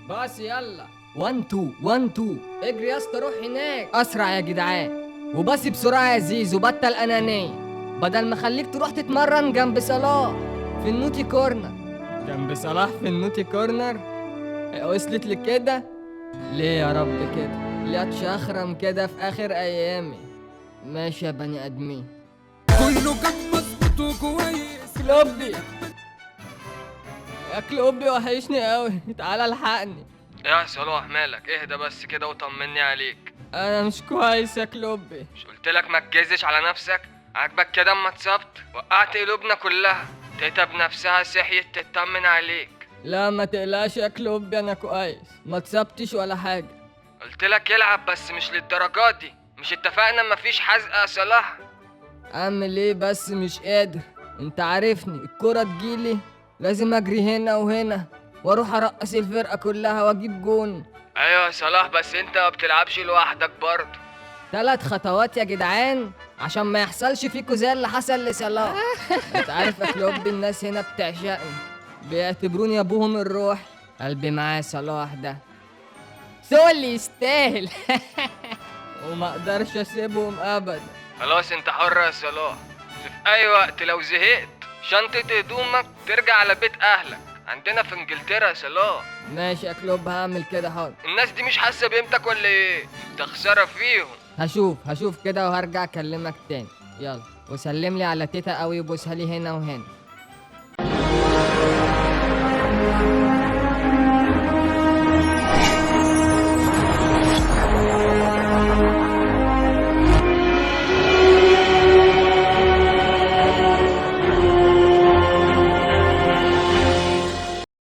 بس يلا 1 2 1 2 اجري يا اسطى، روح هناك اسرع يا جدعان. وبس بسرعه يا زيزو، بطل انانيه. بدل ما خليك تروح تتمرن جنب صلاح في النوتي كورنر. جنب صلاح في النوتي كورنر؟ وصلت لكده؟ ليه يا رب كده؟ ليه اتشخرم كده في اخر ايامي؟ ماشي يا بني ادمين. كله كان مظبوط وكويس. كلوبي يا كلوبي، وحشني قوي، تعالى الحقني. يا صلاح مالك؟ اهدى بس كده وطمني عليك. انا مش كويس يا كلوبي. مش قلتلك ما تجزش على نفسك؟ عاجبك كده اما اتصبت؟ وقعت قلوبنا كلها. تيتا بنفسها صحيت تطمن عليك. لا ما تقلقش يا كلوبي، انا كويس، ما اتصبتش ولا حاجه. قلتلك يلعب بس مش للدرجات دي. مش اتفقنا مفيش حزقه يا صلاح؟ اعمل ايه بس مش قادر. انت عارفني الكرة تجيلي لازم اجري هنا وهنا واروح ارقص الفرقة كلها واجيب جون. ايوه يا صلاح، بس انت ما بتلعبش لوحدك برضه. 3 خطوات يا جدعان عشان ما يحصلش فيكوا زي اللي حصل لصلاح. انت عارف يا كلوب، الناس هنا بتعشقني، بيعتبروني ابوهم الروح. قلبي معاه صلاح ده، سولي يستاهل. وما اقدرش اسيبهم ابدا. خلاص انت حر يا صلاح. في اي وقت لو زهقت شنطة هدومك ترجع على بيت اهلك عندنا في انجلترا يا صلاح. ماشي يا كلوب، هعمل كده حاضر. الناس دي مش حاسه بقيمتك ولا ايه؟ ده خساره فيهم. هشوف كده وهرجع اكلمك تاني. يلا وسلم لي على تيتا قوي وبوسها لي هنا وهنا.